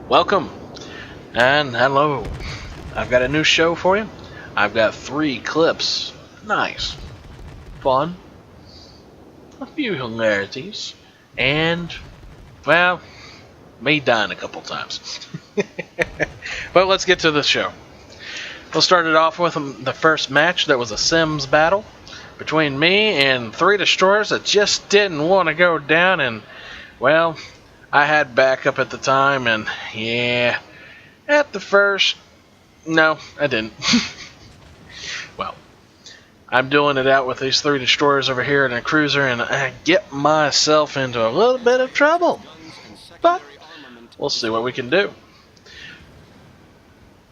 Welcome and hello. I've got a new show for you. I've got 3 clips. Nice, fun, a few hilarities, and, well, me dying a couple times. But let's get to the show. We'll start it off with the first match that was a Sims battle between me and 3 destroyers that just didn't want to go down, and, well, I had backup at the time, and yeah, at the first, no, I didn't. Well, I'm doing it out with these 3 destroyers over here in a cruiser, and I get myself into a little bit of trouble. But we'll see what we can do.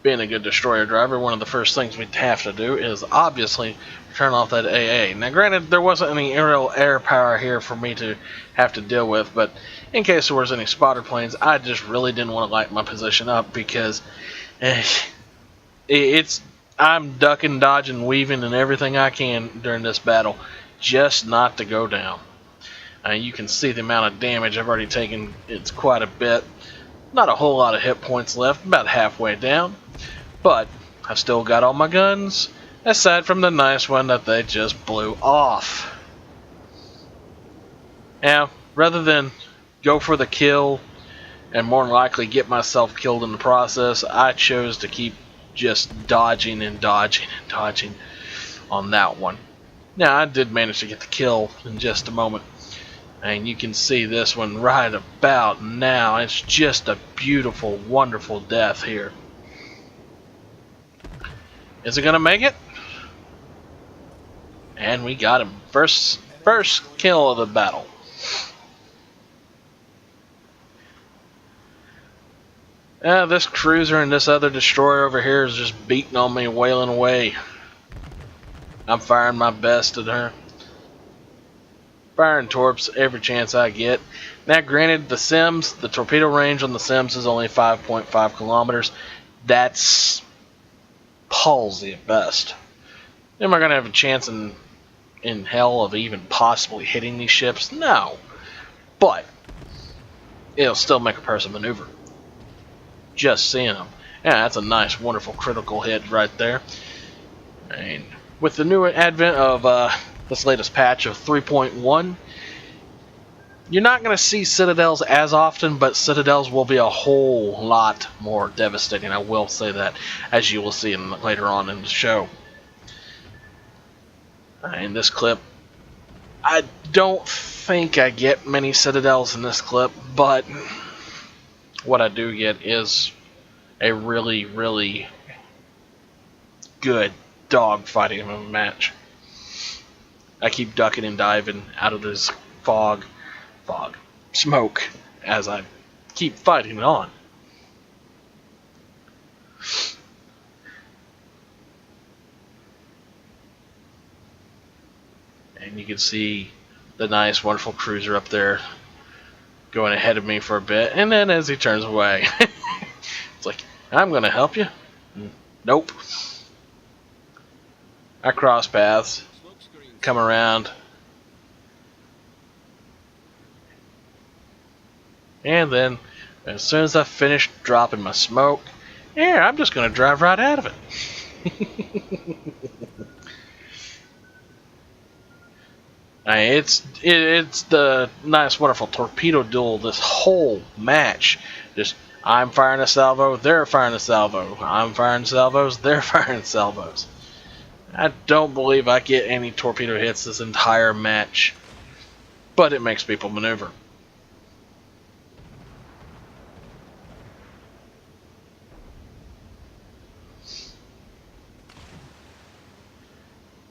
Being a good destroyer driver, one of the first things we'd have to do is obviously turn off that AA. Now granted, there wasn't any aerial air power here for me to have to deal with, but in case there was any spotter planes, I just really didn't want to light my position up because I'm ducking, dodging, weaving, and everything I can during this battle just not to go down. You can see the amount of damage I've already taken. It's quite a bit. Not a whole lot of hit points left, about halfway down. But I've still got all my guns, aside from the nice one that they just blew off. Now, rather than go for the kill and more than likely get myself killed in the process, I chose to keep just dodging and dodging and dodging on that one. Now, I did manage to get the kill in just a moment. And you can see this one right about now. It's just a beautiful, wonderful death here. Is it going to make it? And we got him. First kill of the battle. This cruiser and this other destroyer over here is just beating on me, wailing away. I'm firing my best at her. Firing torps every chance I get. Now granted, the Sims, the torpedo range on the Sims is only 5.5 kilometers. That's palsy at best. Am I going to have a chance in hell of even possibly hitting these ships? No. But it'll still make a person maneuver. Just seeing them. Yeah, that's a nice, wonderful critical hit right there. And with the new advent of this latest patch of 3.1, you're not going to see Citadels as often, but Citadels will be a whole lot more devastating. I will say that, as you will see later on in the show. In this clip, I don't think I get many Citadels in this clip, but what I do get is a really, really good dogfighting of a match. I keep ducking and diving out of this smoke as I keep fighting on. And you can see the nice, wonderful cruiser up there going ahead of me for a bit, and then as he turns away, it's like, I'm going to help you. Nope. I cross paths, come around, and then as soon as I finish dropping my smoke, yeah, I'm just going to drive right out of it. It's the nice, wonderful torpedo duel this whole match. Just I'm firing a salvo, they're firing a salvo. I'm firing salvos, they're firing salvos. I don't believe I get any torpedo hits this entire match, but it makes people maneuver.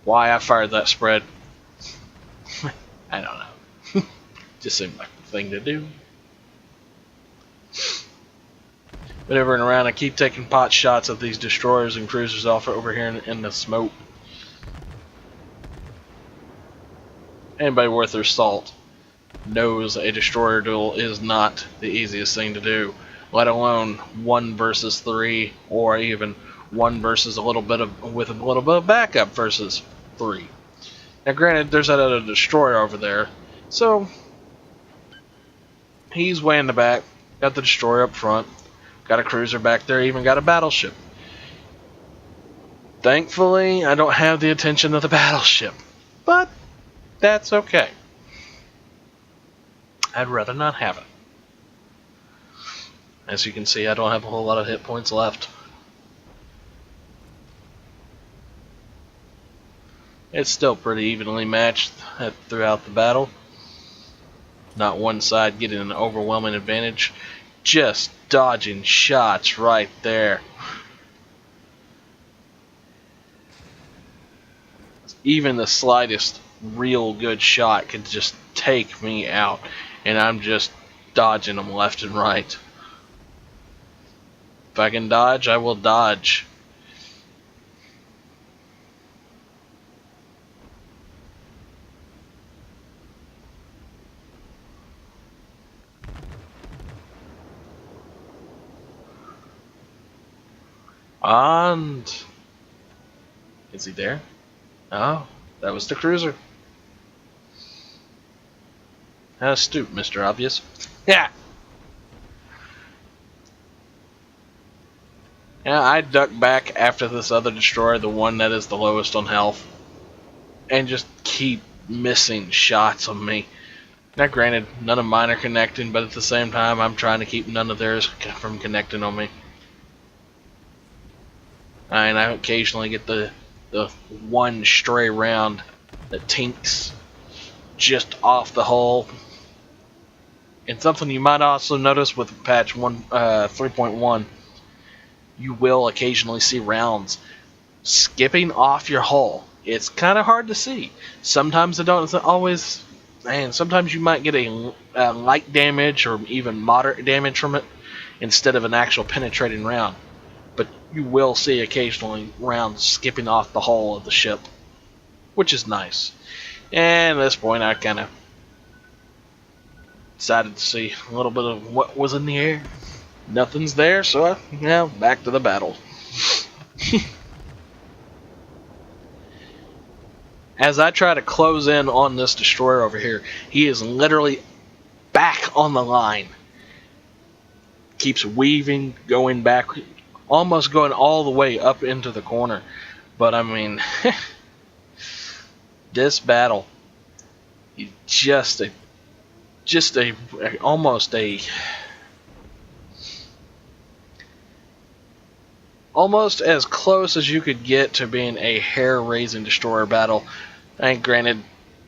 Why I fired that spread, I don't know. Just seemed like the thing to do. Maneuvering around, I keep taking pot shots of these destroyers and cruisers off over here in the smoke. Anybody worth their salt knows a destroyer duel is not the easiest thing to do, let alone 1 versus 3, or even 1 versus a little bit of backup versus 3. Now granted, there's that other destroyer over there, so he's way in the back, got the destroyer up front. Got a cruiser back there, even got a battleship. Thankfully, I don't have the attention of the battleship, but that's okay. I'd rather not have it. As you can see, I don't have a whole lot of hit points left. It's still pretty evenly matched throughout the battle. Not one side getting an overwhelming advantage. Just dodging shots right there. Even the slightest real good shot could just take me out, and I'm just dodging them left and right. If I can dodge, I will dodge. And is he there? Oh, that was the cruiser. How astute, Mr. Obvious. Yeah. Yeah, I duck back after this other destroyer, the one that is the lowest on health, and just keep missing shots on me. Now granted, none of mine are connecting, but at the same time, I'm trying to keep none of theirs from connecting on me. And I occasionally get the one stray round that tinks just off the hull. And something you might also notice with patch 3.1, you will occasionally see rounds skipping off your hull. It's kind of hard to see. Sometimes it don't always, and sometimes you might get a light damage or even moderate damage from it instead of an actual penetrating round. But you will see occasionally rounds skipping off the hull of the ship, which is nice. And at this point, I kind of decided to see a little bit of what was in the air. Nothing's there, so back to the battle. As I try to close in on this destroyer over here, he is literally back on the line. Keeps weaving, going back, almost going all the way up into the corner. But I mean, this battle, almost as close as you could get to being a hair-raising destroyer battle. And granted,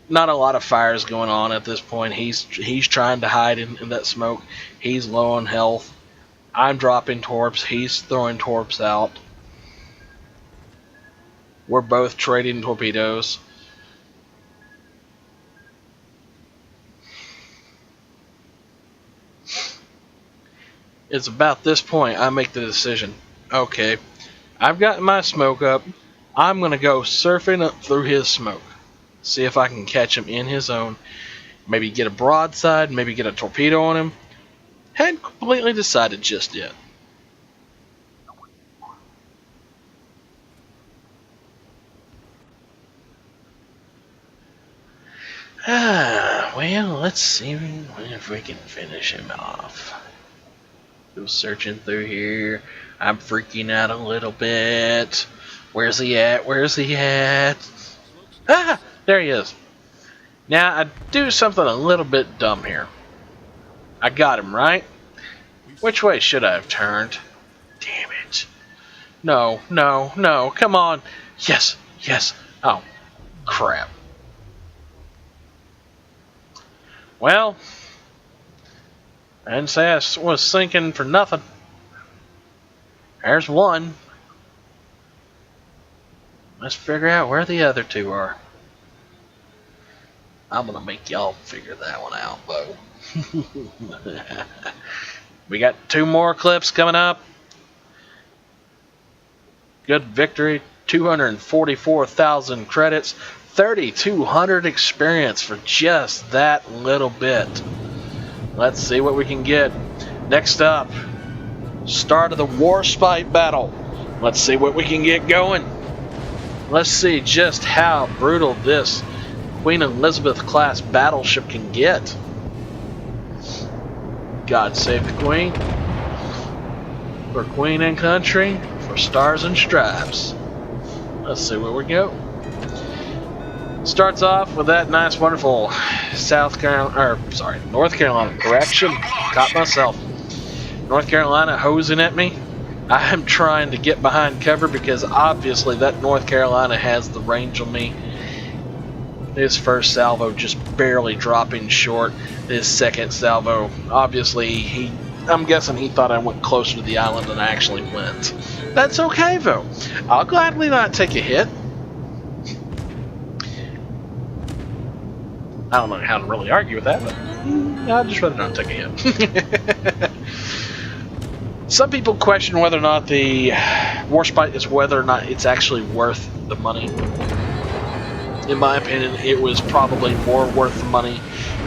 not a lot of fires going on at this point. He's trying to hide in that smoke. He's low on health. I'm dropping torps. He's throwing torps out. We're both trading torpedoes. It's about this point I make the decision. Okay, I've got my smoke up. I'm going to go surfing up through his smoke. See if I can catch him in his zone. Maybe get a broadside, maybe get a torpedo on him. Hadn't completely decided just yet. Well, let's see if we can finish him off. Go searching through here. I'm freaking out a little bit. Where's he at? Where's he at? Ah! There he is. Now, I do something a little bit dumb here. I got him, right? Which way should I have turned? Damn it. No, no, no. Come on. Yes, yes. Oh, crap. Well, I didn't say I was sinking for nothing. There's one. Let's figure out where the other two are. I'm gonna make y'all figure that one out, though. We got 2 more clips coming up. Good victory. 244,000 credits. 3,200 experience for just that little bit. Let's see what we can get. Next up, start of the Warspite battle. Let's see what we can get going. Let's see just how brutal this Queen Elizabeth class battleship can get. God save the Queen. For Queen and Country, for Stars and Stripes. Let's see where we go. Starts off with that nice, wonderful North Carolina. Correction, caught myself. North Carolina hosing at me. I'm trying to get behind cover because obviously that North Carolina has the range on me. This first salvo just barely dropping short. This second salvo, obviously I'm guessing he thought I went closer to the island than I actually went. That's okay though. I'll gladly not take a hit. I don't know how to really argue with that, but I'd just rather not take a hit. Some people question whether or not the Warspite is whether or not it's actually worth the money. In my opinion, it was probably more worth the money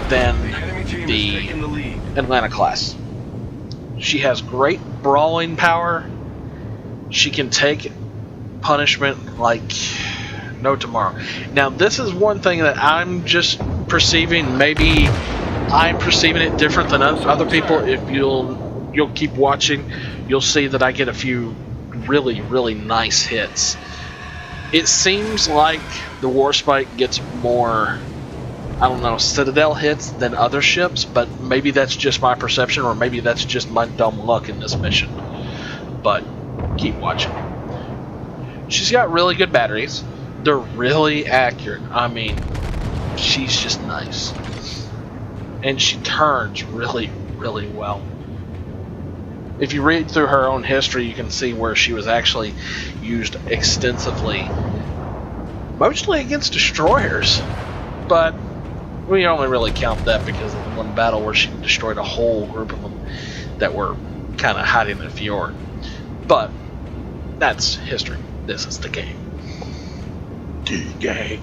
than the Atlanta class. She has great brawling power. She can take punishment like no tomorrow. Now, this is one thing that I'm just perceiving. Maybe I'm perceiving it different than other people. If you'll keep watching, you'll see that I get a few really, really nice hits. It seems like the Warspite gets more, I don't know, Citadel hits than other ships, but maybe that's just my perception, or maybe that's just my dumb luck in this mission. But keep watching. She's got really good batteries. They're really accurate. I mean, she's just nice. And she turns really, really well. If you read through her own history, you can see where she was actually used extensively, mostly against destroyers, but we only really count that because of the one battle where she destroyed a whole group of them that were kind of hiding in the fjord. But that's history. This is the game. The game.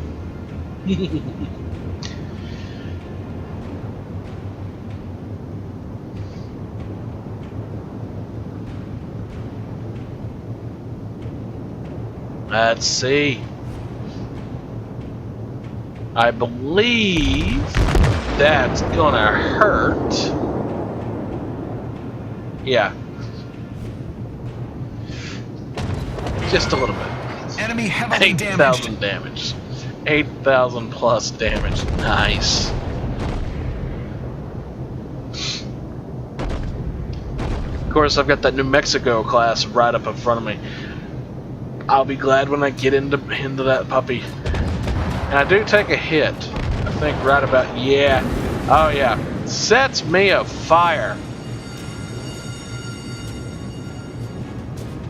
Let's see. I believe that's gonna hurt. Yeah. Just a little bit. Enemy heavily 8,000 damage. 8,000 plus damage. Nice. Of course, I've got that New Mexico class right up in front of me. I'll be glad when I get into that puppy. And I do take a hit. I think right about, yeah. Oh yeah. Sets me afire.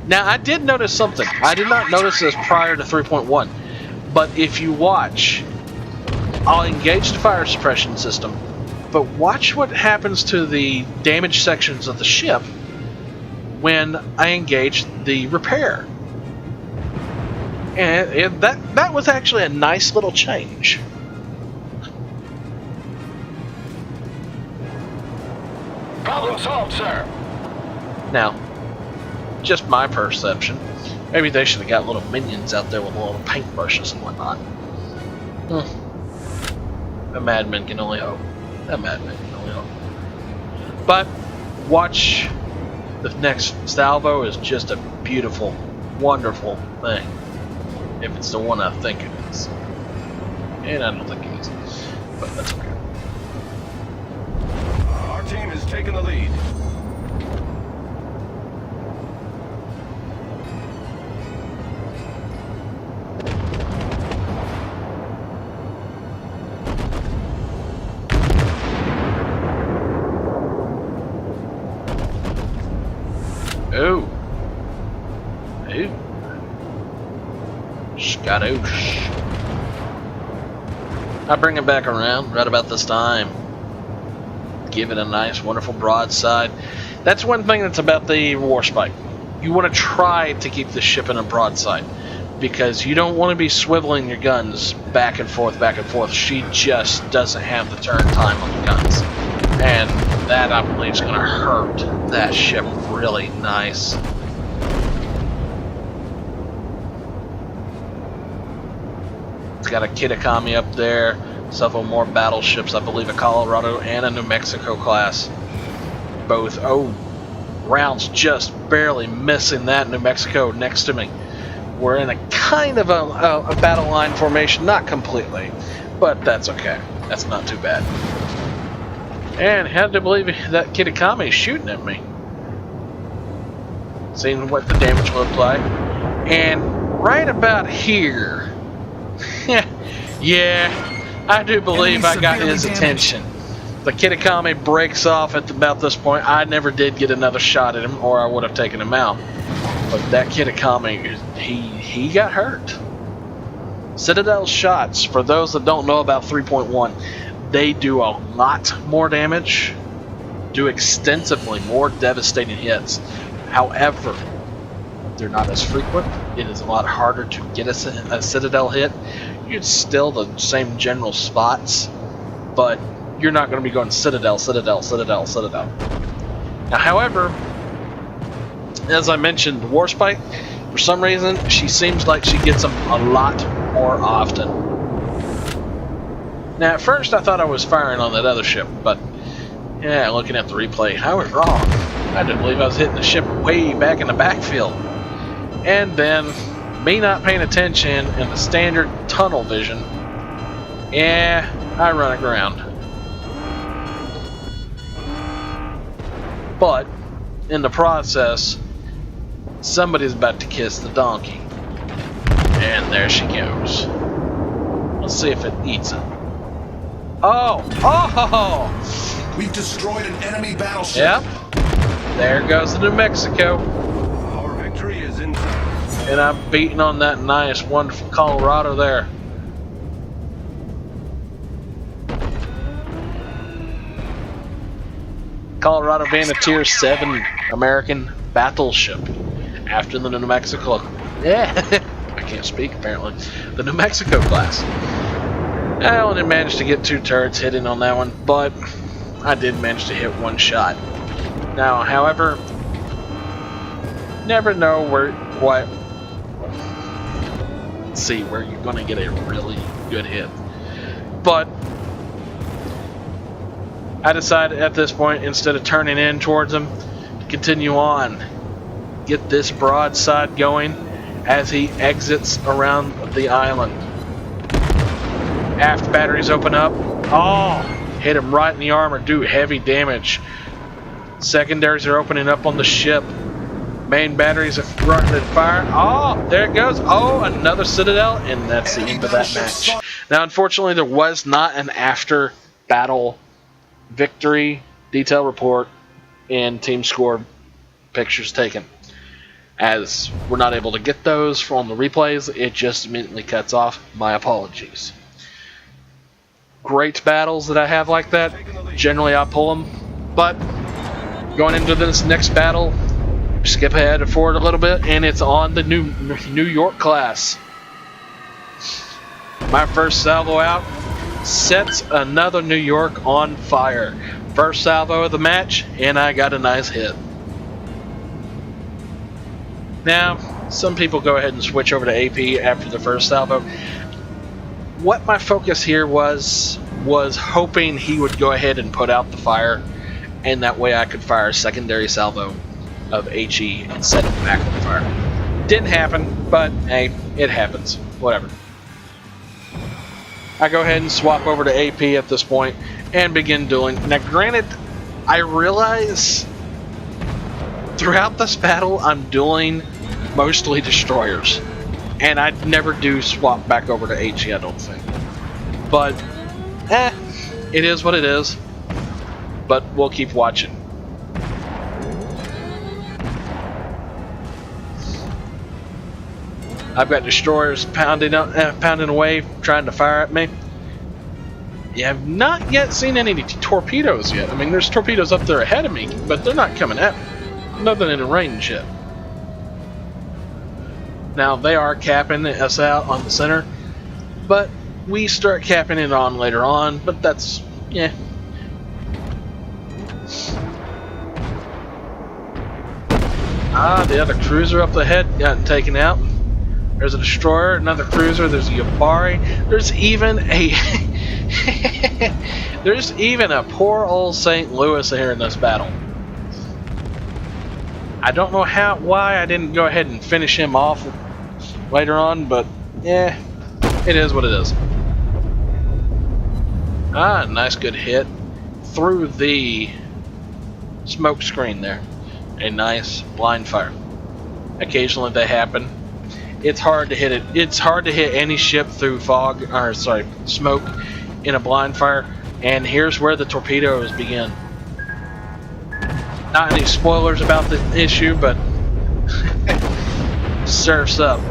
Now I did notice something. I did not notice this prior to 3.1. But if you watch, I'll engage the fire suppression system. But watch what happens to the damaged sections of the ship when I engage the repair. And that was actually a nice little change. Problem solved, sir. Now, just my perception. Maybe they should have got little minions out there with little paintbrushes and whatnot. A madman can only hope. A madman can only hope. But watch, the next salvo is just a beautiful, wonderful thing. If it's the one I think it is. And I don't think it is. But that's okay. Our team has taken the lead. Oh. Oh. Skadoosh. I bring it back around right about this time. Give it a nice, wonderful broadside. That's one thing that's about the Warspite. You want to try to keep the ship in a broadside because you don't want to be swiveling your guns back and forth, back and forth. She just doesn't have the turn time on the guns. And that, I believe, is going to hurt that ship really nice. It's got a Kitakami up there, several more battleships, I believe a Colorado and a New Mexico class. Both, oh, rounds just barely missing that New Mexico next to me. We're in a kind of a battle line formation, not completely, but that's okay. That's not too bad. And had to believe that Kitakami is shooting at me. Seeing what the damage looked like. And right about here, yeah, I do believe I got his attention. The Kitakami breaks off at about this point. I never did get another shot at him, or I would have taken him out. But that Kitakami, he got hurt. Citadel shots, for those that don't know about 3.1, they do a lot more damage, do extensively more devastating hits. However, they're not as frequent. It is a lot harder to get a Citadel hit. It's still the same general spots, but you're not going to be going Citadel, Citadel, Citadel, Citadel. Now, however, as I mentioned, the Warspite, for some reason, she seems like she gets them a lot more often. Now, at first, I thought I was firing on that other ship, but yeah, looking at the replay, I was wrong. I didn't believe I was hitting the ship way back in the backfield. And then, me not paying attention and the standard tunnel vision, yeah, I run aground. But, in the process, somebody's about to kiss the donkey. And there she goes. Let's see if it eats it. Oh! Oh! We've destroyed an enemy battleship. Yep. There goes the New Mexico. Our victory is in sight. And I'm beating on that nice, wonderful Colorado there. Colorado being a Tier 7 American battleship. After the New Mexico. Yeah, I can't speak apparently. The New Mexico class. I only managed to get 2 turrets hitting on that one, but I did manage to hit 1 shot. Now, however, never know where you're going to get a really good hit. But I decided at this point, instead of turning in towards him, to continue on. Get this broadside going as he exits around the island. Aft batteries open up. Oh! Hit him right in the armor. Do heavy damage. Secondaries are opening up on the ship. Main batteries are running to fire. Oh! There it goes. Oh! Another Citadel. And that's the end of that match. Now, unfortunately, there was not an after battle victory detail report and team score pictures taken. As we're not able to get those from the replays, it just immediately cuts off. My apologies. Great battles that I have like that, generally I pull them, but going into this next battle, skip ahead forward a little bit, and it's on the New York class. My first salvo out sets another New York on fire. First salvo of the match, and I got a nice hit. Now, some people go ahead and switch over to AP after the first salvo. What my focus here was hoping he would go ahead and put out the fire, and that way I could fire a secondary salvo of HE and set him back on fire. Didn't happen, but hey, it happens. Whatever. I go ahead and swap over to AP at this point and begin dueling. Now, granted, I realize throughout this battle I'm dueling mostly destroyers, and I'd never do swap back over to HE, I don't think. But it is what it is. But we'll keep watching. I've got destroyers pounding away, trying to fire at me. You have not yet seen any torpedoes yet. I mean, there's torpedoes up there ahead of me, but they're not coming at me. Nothing in range yet. Now, they are capping us out on the center, but we start capping it on later on, but that's, yeah. The other cruiser up ahead got taken out. There's a destroyer, another cruiser, there's a Yabari, there's even a there's even a poor old St. Louis here in this battle. I don't know why I didn't go ahead and finish him off later on, but yeah, it is what it is. Ah, nice good hit through the smoke screen there. A nice blind fire. Occasionally they happen. It's hard to hit it. It's hard to hit any ship through fog, or sorry, smoke in a blind fire. And here's where the torpedoes begin. Not any spoilers about the issue, but surfs up.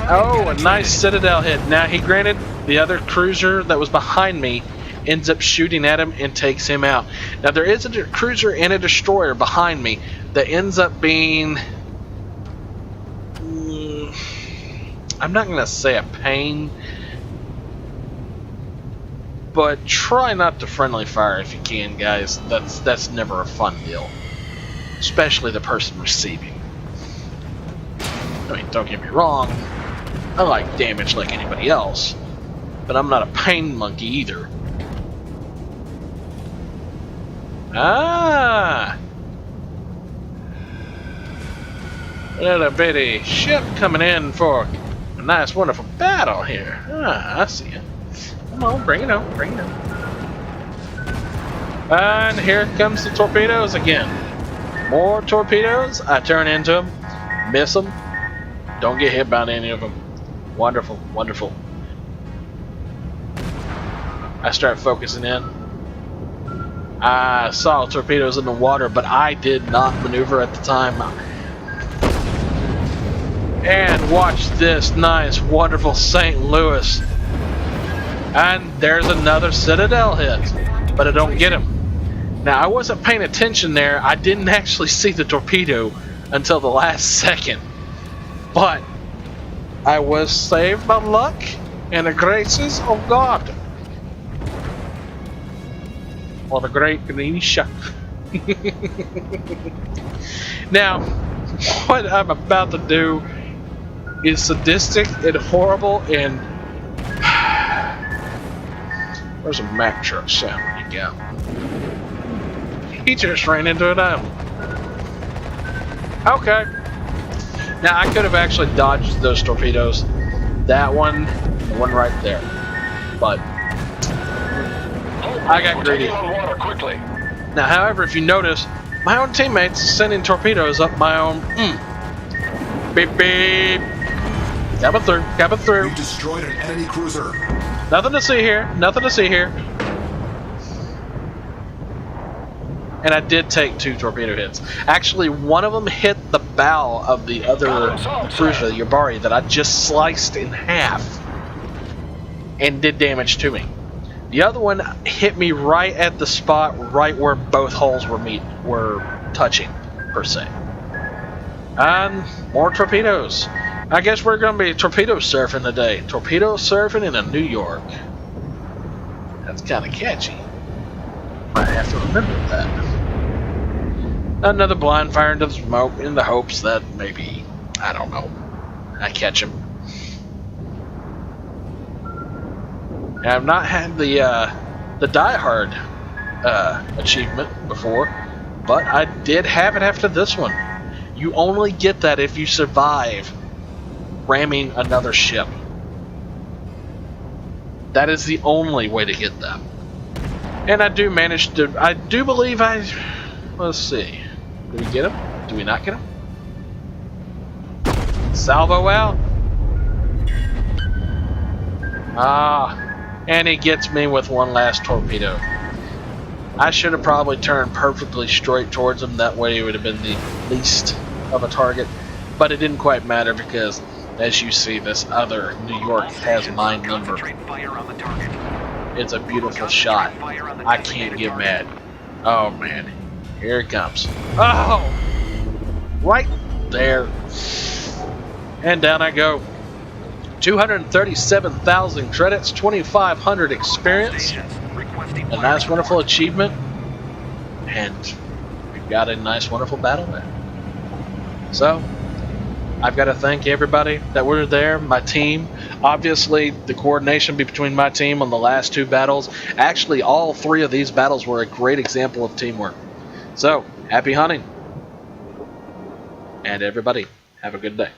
Oh, a nice Citadel hit. Now, granted, the other cruiser that was behind me ends up shooting at him and takes him out. Now, there is a cruiser and a destroyer behind me that ends up being... I'm not going to say a pain, but try not to friendly fire if you can, guys. That's never a fun deal, especially the person receiving. I mean, don't get me wrong, I like damage like anybody else, but I'm not a pain monkey either. Ah! Little bitty ship coming in for a nice, wonderful battle here. Ah, I see it. Come on, bring it on, bring it on. And here comes the torpedoes again. More torpedoes. I turn into them, miss them, don't get hit by any of them. Wonderful, wonderful. I start focusing in. I saw torpedoes in the water, but I did not maneuver at the time. And watch this nice, wonderful St. Louis. And there's another Citadel hit, but I don't get him. Now, I wasn't paying attention there. I didn't actually see the torpedo until the last second. But I was saved by luck and the graces of God. Or the great Ganesha. Now, what I'm about to do is sadistic and horrible, and where's a Mack truck sound when you go? He just ran into an island. Okay. Now I could have actually dodged those torpedoes. That one, the one right there. But I got greedy. Now, however, if you notice, my own teammates sending torpedoes up my own. Beep beep. Cabin through. Cabin through. We destroyed an enemy cruiser. Nothing to see here. Nothing to see here. And I did take 2 torpedo hits. Actually, one of them hit the bow of the other cruiser, the Yabari, that I just sliced in half and did damage to me. The other one hit me right at the spot, right where both hulls were touching, per se. And more torpedoes. I guess we're going to be torpedo surfing today. Torpedo surfing in New York. That's kind of catchy. I have to remember that. Another blind fire into the smoke in the hopes that maybe, I don't know, I catch him. I've not had the Die Hard achievement before, but I did have it after this one. You only get that if you survive ramming another ship. That is the only way to get that. And I do manage to, I do believe let's see. Do we get him? Do we not get him? Salvo out. Ah, and he gets me with one last torpedo. I should have probably turned perfectly straight towards him. That way it would have been the least of a target. But it didn't quite matter because, as you see, this other New York has my number. It's a beautiful shot. I can't get mad. Oh man, here it comes. Oh, right there. And down I go. 237,000 credits, 2,500 experience, a nice wonderful achievement, and we've got a nice wonderful battle there. So, I've got to thank everybody that were there, my team. Obviously, the coordination between my team on the last 2 battles. Actually, all 3 of these battles were a great example of teamwork. So, happy hunting. And everybody, have a good day.